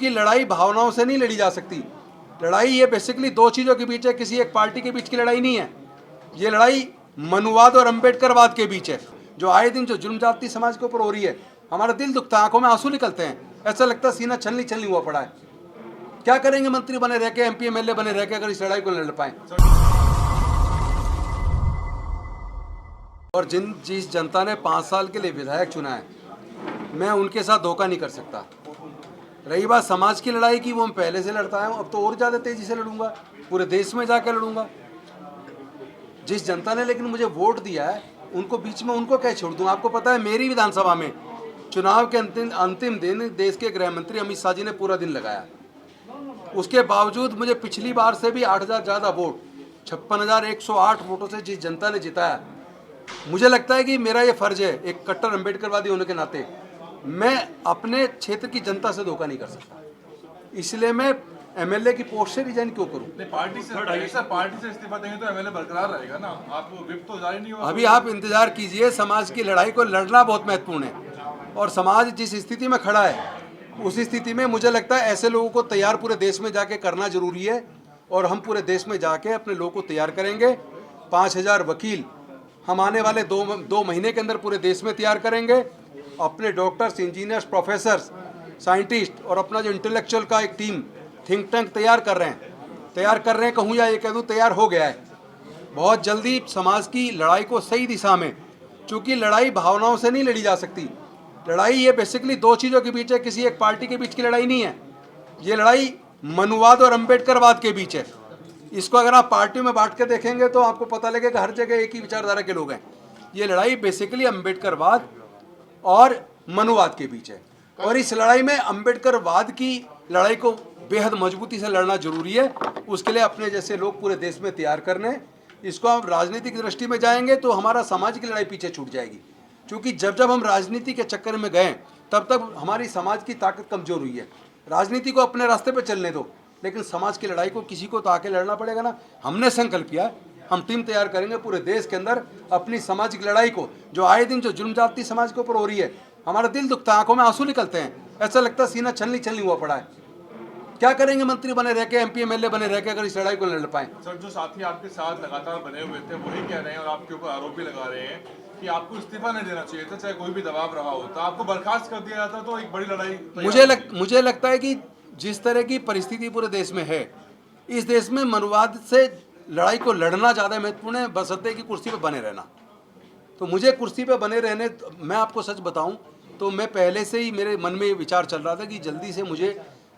क्योंकि लड़ाई भावनाओं से नहीं लड़ी जा सकती। लड़ाई ये बेसिकली दो चीज़ों के बीच है, किसी एक पार्टी के बीच की लड़ाई नहीं है। ये लड़ाई मनुवाद और अम्बेडकरवाद के बीच है, जो आए दिन जो जुल्म जाति समाज के ऊपर हो रही है। हमारा दिल दुखता है, आंखों में आंसू निकलते हैं, ऐसा लगता है सीना छलनी छलनी हुआ पड़ा है। क्या करेंगे मंत्री बने रह के, एमपी एमएलए बने रह के, अगर इस लड़ाई को लड़ पाए। और जिस जनता ने 5 साल के लिए विधायक चुना है, मैं उनके साथ धोखा नहीं कर सकता। रही बात समाज की लड़ाई की, वो मैं पहले से लड़ता हूँ, अब तो और ज़्यादा तेज़ी से लड़ूंगा, पूरे देश में जाकर लड़ूंगा। जिस जनता ने लेकिन मुझे वोट दिया है, उनको बीच में उनको क्या छोड़ दूँ। आपको पता है मेरी विधानसभा में चुनाव के अंतिम दिन देश के गृह मंत्री अमित शाह जी ने पूरा दिन लगाया। उसके बावजूद मुझे पिछली बार से भी 8,000 ज़्यादा वोट, 56,108 वोटों से जिस जनता ने जिताया, मुझे लगता है कि मेरा ये फर्ज है एक कट्टर अम्बेडकरवादी होने के नाते, मैं अपने क्षेत्र की जनता से धोखा नहीं कर सकता। इसलिए मैं एमएलए की पोस्ट से रिजाइन क्यों करूं? पार्टी से इस्तीफा देंगे तो एमएलए बरकरार रहेगा ना, आप विप तो जारी नहीं होगा। अभी आप इंतजार कीजिए, समाज की लड़ाई को लड़ना बहुत महत्वपूर्ण है, और समाज जिस स्थिति में खड़ा है उस स्थिति में मुझे लगता है ऐसे लोगों को तैयार पूरे देश में जाके करना जरूरी है, और हम पूरे देश में जाके अपने लोगों को तैयार करेंगे। 5,000 वकील हम आने वाले दो महीने के अंदर पूरे देश में तैयार करेंगे। अपने डॉक्टर्स, इंजीनियर्स, प्रोफेसर्स, साइंटिस्ट और अपना जो इंटेलेक्चुअल का एक टीम, थिंक टैंक तैयार कर रहे हैं कहूँ या ये कह दूँ तैयार हो गया है। बहुत जल्दी समाज की लड़ाई को सही दिशा में, चूँकि लड़ाई भावनाओं से नहीं लड़ी जा सकती। लड़ाई ये बेसिकली दो चीज़ों के बीच है, किसी एक पार्टी के बीच की लड़ाई नहीं है। ये लड़ाई मनुवाद और अम्बेडकरवाद के बीच है। इसको अगर आप पार्टियों में बांट के देखेंगे तो आपको पता लगेगा हर जगह एक ही विचारधारा के लोग हैं। ये लड़ाई बेसिकली अम्बेडकरवाद और मनुवाद के बीच है, और इस लड़ाई में अम्बेडकरवाद की लड़ाई को बेहद मजबूती से लड़ना जरूरी है। उसके लिए अपने जैसे लोग पूरे देश में तैयार करने। इसको हम राजनीतिक दृष्टि में जाएंगे तो हमारा समाज की लड़ाई पीछे छूट जाएगी, क्योंकि जब हम राजनीति के चक्कर में गए तब तक हमारी समाज की ताकत कमजोर हुई है। राजनीति को अपने रास्ते पर चलने दो, लेकिन समाज की लड़ाई को किसी को तो आके लड़ना पड़ेगा ना। हमने संकल्प किया, हम टीम तैयार करेंगे पूरे देश के अंदर अपनी सामाजिक लड़ाई को, जो आए दिन जो जुल्म जाति समाज के ऊपर हो रही है। हमारा दिल दुखता है, आंखों में आंसू निकलते हैं, ऐसा लगता है सीना छलनी छलनी हुआ पड़ा है। क्या करेंगे मंत्री बने रह के, एमपी एमएलए बने रह के, अगर इस लड़ाई को लड़ पाए। सर, जो साथी आपके साथ लगातार बने हुए थे वही कह रहे हैं और आपके ऊपर आरोप भी लगा रहे हैं कि आपको इस्तीफा नहीं देना चाहिए था, चाहे कोई भी दबाव रहा होता, आपको बर्खास्त कर दिया जाता तो एक बड़ी लड़ाई। मुझे लगता है कि जिस तरह की परिस्थिति पूरे देश में है, इस देश में मनुवाद से लड़ाई को लड़ना ज़्यादा महत्वपूर्ण है, बशर्ते की कुर्सी पर बने रहना। तो मुझे कुर्सी पर बने रहने, मैं आपको सच बताऊं तो मैं पहले से ही मेरे मन में ये विचार चल रहा था कि जल्दी से मुझे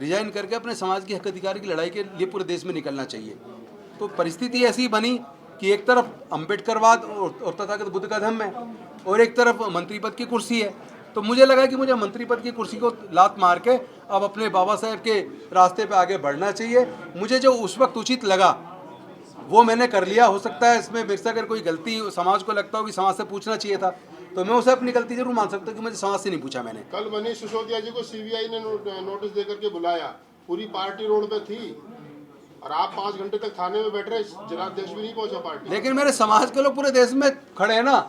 रिजाइन करके अपने समाज की हक अधिकार की लड़ाई के लिए पूरे देश में निकलना चाहिए। तो परिस्थिति ऐसी बनी कि एक तरफ अम्बेडकरवाद और तथागत बुद्ध का धम्म है, और एक तरफ मंत्री पद की कुर्सी है। तो मुझे लगा कि मुझे मंत्री पद की कुर्सी को लात मार के अब अपने बाबा साहेब के रास्ते पे आगे बढ़ना चाहिए। मुझे जो उस वक्त उचित लगा वो मैंने कर लिया। हो सकता है इसमें मेरे से अगर कोई गलती समाज को लगता हो कि समाज से पूछना चाहिए था, तो मैं उसे अपनी गलती जरूर मान सकता हूँ कि मुझे समाज से नहीं पूछा मैंने। कल मनीष सिसोदिया जी को सीबीआई ने नोटिस देकर के बुलाया, पूरी पार्टी रोड पे थी और आप 5 घंटे तक थाने में बैठ रहे, जिलाध्यक्ष भी नहीं पहुंचा पार्टी। लेकिन मेरे समाज के लोग पूरे देश में खड़े हैं ना।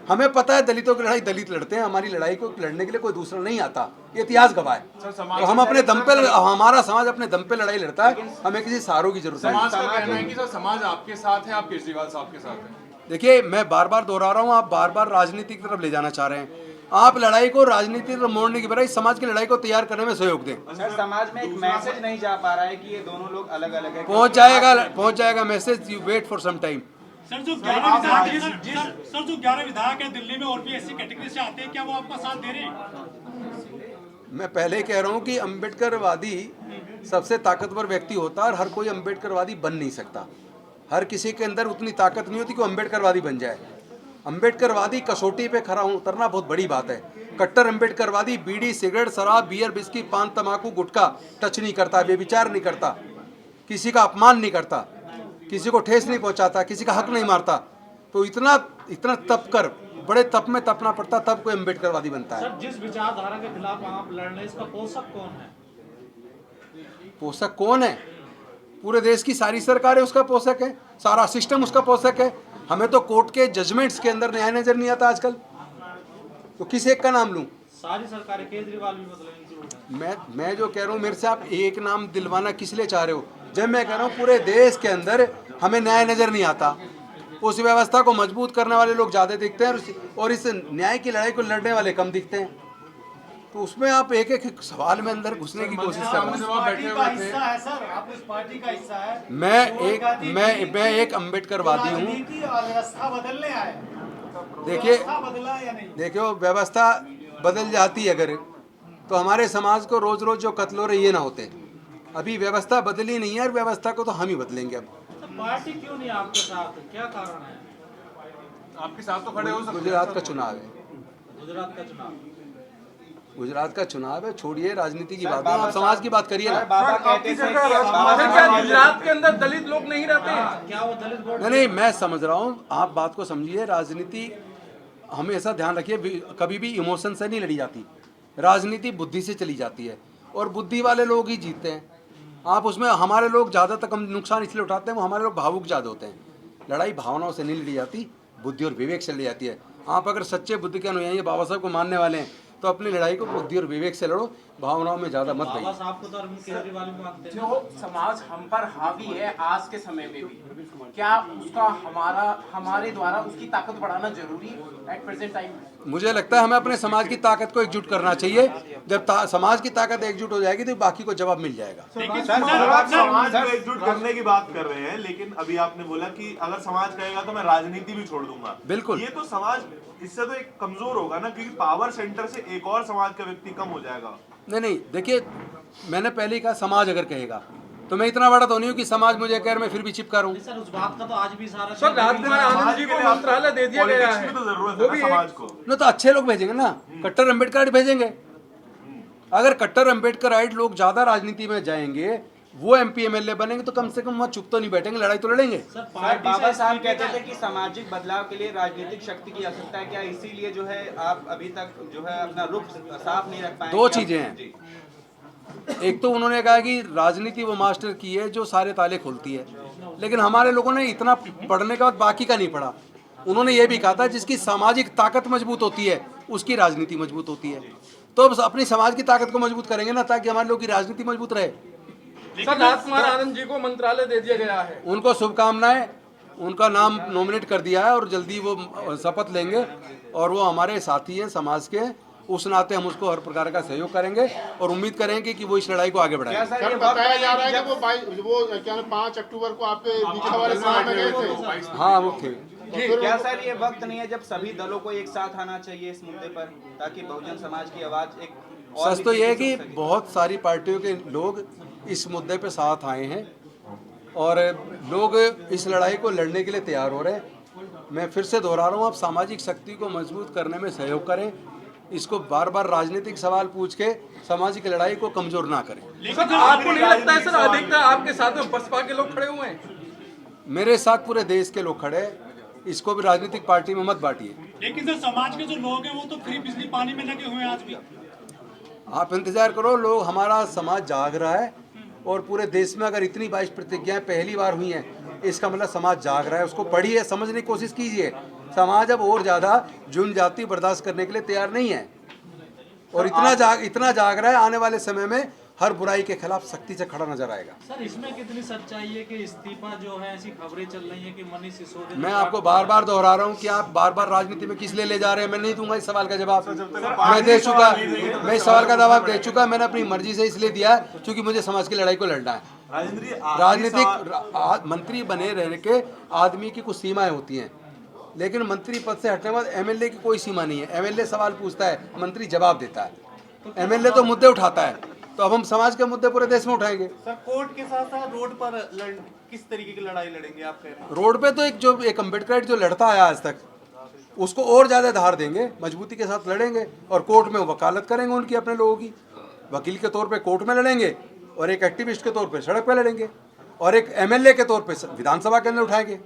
हमें पता है दलितों की लड़ाई दलित लड़ते हैं, हमारी लड़ाई को लड़ने के लिए कोई दूसरा नहीं आता, ये इतिहास गवाह है। तो हम अपने दम पे, हमारा समाज अपने दम पे लड़ाई लड़ता है, हमें किसी सहारों की जरूरत समाज का कहना है कि सर समाज आपके साथ है, आप केजरीवाल साहब के साथ हैं। देखिए, मैं बार बार दोहरा रहा हूँ, आप बार बार राजनीति की तरफ ले जाना चाह रहे हैं। आप लड़ाई को राजनीति में मोड़ने की बजाय समाज की लड़ाई को तैयार करने में सहयोग दें। सर, समाज में एक मैसेज नहीं जा पा रहा है कि ये दोनों लोग अलग अलग हैं। पहुंच जाएगा message, you wait for some time. Sir, जो 11 विधायक है दिल्ली में और भी ऐसी कैटेगरी से आते हैं, क्या वो आपका साथ दे रहे हैं? मैं पहले कह रहा हूँ कि अम्बेडकरवादी सबसे ताकतवर व्यक्ति होता है, और हर कोई अम्बेडकरवादी बन नहीं सकता। हर किसी के अंदर उतनी ताकत नहीं होती कि वो अम्बेडकरवादी बन जाए। अम्बेडकरवादी कसौटी पे खड़ा उतरना बहुत बड़ी बात है। कट्टर अम्बेडकरवादी बीड़ी, सिगरेट, शराब, बियर, बिस्की, पान, तंबाकू, गुटखा टच नहीं करता, बेविचार नहीं करता, किसी का अपमान नहीं करता, किसी को ठेस नहीं पहुंचाता, किसी का हक नहीं मारता। तो इतना तप कर, बड़े तप में तपना पड़ता, तब कोई अम्बेडकरवादी बनता है। सर, जिस विचारधारा के खिलाफ आप लड़ रहे हैं, इसका पोषक कौन है? पोषक कौन है? पूरे देश की सारी सरकारें उसका पोषक है, सारा सिस्टम उसका पोषक है। हमें तो कोर्ट के जजमेंट्स के अंदर न्याय नजर नहीं आता आजकल, तो किस एक का नाम लूं? सारी सरकारें, केजरीवाल भी बदलेंगे। मैं जो कह रहा हूँ, मेरे से आप एक नाम दिलवाना किस लिए चाह रहे हो? जब मैं कह रहा हूँ पूरे देश के अंदर हमें न्याय नज़र नहीं आता, उस व्यवस्था को मजबूत करने वाले लोग ज़्यादा दिखते हैं और इस न्याय की लड़ाई को लड़ने वाले कम दिखते हैं। तो उसमें आप एक एक सवाल में अंदर घुसने की कोशिश कर रहे हैं। जब आप बैठे हुए थे, सर आप उस पार्टी का हिस्सा है। मैं एक अम्बेडकरवादी हूँ। व्यवस्था बदलने आए, देखिए बदला या नहीं? देखियो, व्यवस्था बदल जाती है अगर, तो हमारे समाज को रोज रोज जो कत्ल हो रहे ये ना होते। अभी व्यवस्था बदली नहीं है और व्यवस्था को तो हम ही बदलेंगे। अब पार्टी क्यों नहीं आपके साथ, क्या कारण है? आपके साथ तो खड़े हो सकते हैं। गुजरात का चुनाव है, गुजरात का चुनाव, गुजरात का चुनाव है, छोड़िए राजनीति की बात, आप समाज की बात करिए ना। बाबा कहते थे कि गुजरात के अंदर दलित लोग नहीं रहते हैं क्या? वो दलित वोट नहीं, मैं समझ रहा हूँ, आप बात को समझिए। राजनीति हमेशा ध्यान रखिए, कभी भी इमोशन से नहीं लड़ी जाती, राजनीति बुद्धि से चली जाती है और बुद्धि वाले लोग ही जीतते हैं। आप उसमें हमारे लोग ज़्यादा तक हम नुकसान इसलिए उठाते हैं, वो हमारे लोग भावुक ज़्यादा होते हैं। लड़ाई भावनाओं से नहीं लड़ी जाती, बुद्धि और विवेक से लड़ी जाती है। आप अगर सच्चे बुद्धि के अनुयायी बाबा साहब को मानने वाले हैं तो अपनी लड़ाई को बुद्धि और विवेक से लड़ो, भावनाओं में ज़्यादा मत बाबा गइए। साहब को तो अरविंद केजरीवाल भी मानते हैं। जो समाज हम पर हावी है आज के समय में भी, क्या उसका हमारे द्वारा उसकी ताकत बढ़ाना जरूरी है एट प्रेजेंट टाइम? मुझे लगता है हमें अपने समाज की ताकत को एकजुट करना चाहिए। जब समाज की ताकत एकजुट हो जाएगी तो बाकी को जवाब मिल जाएगा। आप समाज को एकजुट करने की बात कर रहे हैं, लेकिन अभी आपने बोला कि अगर समाज कहेगा तो मैं राजनीति भी छोड़ दूंगा। बिल्कुल। ये तो समाज इससे तो एक कमजोर होगा ना, क्योंकि पावर सेंटर से एक और समाज का व्यक्ति कम हो जाएगा। नहीं, देखिए, मैंने पहले ही कहा समाज अगर कहेगा तो मैं इतना बड़ा तो नहीं हूँ कि समाज मुझे कह मैं फिर भी चिपका रहा हूँ। सर उस बात का तो आज भी सारा सर राजकुमार आनंद जी को मंत्रालय दे दिया गया है, तो जरूरत है ना समाज को। न तो अच्छे लोग भेजेंगे ना, कट्टर अम्बेडकर भेजेंगे। अगर कट्टर अम्बेडकर लोग ज्यादा राजनीति में जाएंगे, वो MP MLA बनेंगे तो कम से कम वहाँ चुप तो नहीं बैठेंगे, लड़ाई तो लड़ेंगे। सर बाबा साहब कहते थे कि सामाजिक बदलाव के लिए राजनीतिक शक्ति की आवश्यकता है, क्या इसीलिए जो है आप अभी तक जो है अपना रुख साफ नहीं रख पाए? दो चीजें हैं, एक तो उन्होंने कहा कि राजनीति वो मास्टर की है जो सारे ताले खोलती है, लेकिन हमारे लोगों ने इतना पढ़ने के बाद बाकी का नहीं पढ़ा। उन्होंने ये भी कहा था जिसकी सामाजिक ताकत मजबूत होती है उसकी राजनीति मजबूत होती है। तो अब अपनी समाज की ताकत को मजबूत करेंगे ना, ताकि हमारे लोगों की राजनीति मजबूत रहे। सर राजकुमार आनंद जी को मंत्रालय दे दिया गया है। उनको शुभकामनाएं, उनका नाम नॉमिनेट कर दिया है और जल्दी वो शपथ लेंगे और वो हमारे साथी हैं समाज के, उस नाते हम उसको हर प्रकार का सहयोग करेंगे और उम्मीद करेंगे कि वो इस लड़ाई को आगे बढ़ाएंगे। सर बताया जा रहा है कि वो क्या 5 अक्टूबर को आपके दीक्षा वाले समाज में गए थे। हाँ, वो थे। क्या सर ये वक्त नहीं है जब सभी दलों को एक साथ आना चाहिए इस मुद्दे पर, ताकि बहुजन समाज की आवाज एक और सच तो ये है कि बहुत सारी पार्टियों के लोग इस मुद्दे पे साथ आए हैं और लोग इस लड़ाई को लड़ने के लिए तैयार हो रहे हैं। मैं फिर से दोहरा रहा हूँ, आप सामाजिक शक्ति को मजबूत करने में सहयोग करें, इसको बार बार राजनीतिक सवाल पूछ के सामाजिक लड़ाई को कमजोर ना करें। लेकिन आपको नहीं लगता है सर अधिकतर आपके साथ में बसपा के लोग खड़े हुए हैं? मेरे साथ पूरे देश के लोग खड़े, इसको भी राजनीतिक पार्टी में मत बांटिए। लेकिन सर समाज के जो लोग हैं वो तो फ्री बिजली पानी में लगे हुए हैं आज भी। आप इंतजार करो, लोग, हमारा समाज जाग रहा है और पूरे देश में अगर इतनी 22 प्रतिज्ञाएं पहली बार हुई हैं, इसका मतलब समाज जाग रहा है। उसको पढ़िए, समझने की कोशिश कीजिए। समाज अब और ज़्यादा जुन जाति बर्दाश्त करने के लिए तैयार नहीं है और इतना जाग रहा है, आने वाले समय में हर बुराई के खिलाफ सख्ती से खड़ा नजर आएगा। सर इसमें कितनी सच्चाई है कि इस्तीफा जो है, ऐसी खबरें चल रही हैं कि मनीष सिसोदिया, मैं आपको बार बार दोहरा रहा हूँ कि आप बार बार राजनीति में किस लिए ले जा रहे हैं। मैं नहीं दूंगा इस सवाल का जवाब, मैं दे चुका, मैं इस सवाल का जवाब दे चुका। मैंने अपनी मर्जी से इसलिए दिया क्योंकि मुझे समाज की लड़ाई को लड़ना है। राजनीतिक मंत्री बने रहने के आदमी की कुछ सीमाएं होती हैं, लेकिन मंत्री पद से हटने के बाद MLA की कोई सीमा नहीं है। MLA सवाल पूछता है, मंत्री जवाब देता है। MLA तो मुद्दे उठाता है, तो अब हम समाज के मुद्दे पूरे देश में उठाएंगे। सर कोर्ट के साथ साथ रोड पर किस तरीके की लड़ाई लड़ेंगे आप कह रहे हैं? रोड पे तो एक अम्बेडकर जो लड़ता आया आज तक, उसको और ज्यादा धार देंगे, मजबूती के साथ लड़ेंगे और कोर्ट में वकालत करेंगे उनकी, अपने लोगों की। वकील के तौर पे कोर्ट में लड़ेंगे और एक एक्टिविस्ट के तौर पे सड़क पे लड़ेंगे और एक MLA के तौर पे विधानसभा के अंदर उठाएंगे।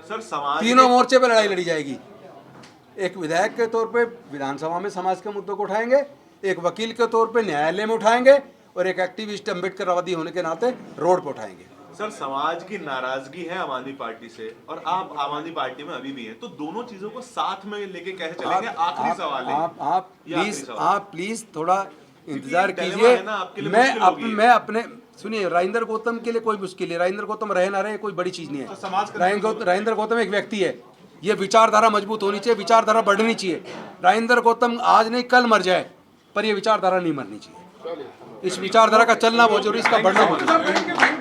सर समाज तीनों मोर्चे पे लड़ाई लड़ी जाएगी। एक विधायक के तौर पे विधानसभा में समाज के मुद्दों को उठाएंगे, एक वकील के तौर पे न्यायालय में उठाएंगे और एक एक्टिविस्ट अम्बेडकरवादी होने के नाते रोड पे उठाएंगे। सर समाज की नाराजगी है आम आदमी पार्टी से और आप आम आदमी पार्टी में अभी भी हैं, तो दोनों चीजों को साथ में लेके कैसे चलेंगे? आखिरी सवाल है। आप प्लीज थोड़ा इंतजार dilemma कीजिए। है ना, आपके लिए मुश्किल होगी। मैं अपने सुनिए, राजेंद्र गौतम के लिए कोई मुश्किल है, राजेंद्र गौतम रहे ना रहे कोई बड़ी चीज नहीं है। समाज का राजेंद्र गौतम एक व्यक्ति है, ये विचारधारा मजबूत होनी चाहिए, विचारधारा बढ़नी चाहिए। राजेंद्र गौतम आज नहीं कल मर जाए, पर ये विचारधारा नहीं मरनी चाहिए। इस विचारधारा का चलना बहुत जरूरी, इसका बढ़ना बहुत जरूरी।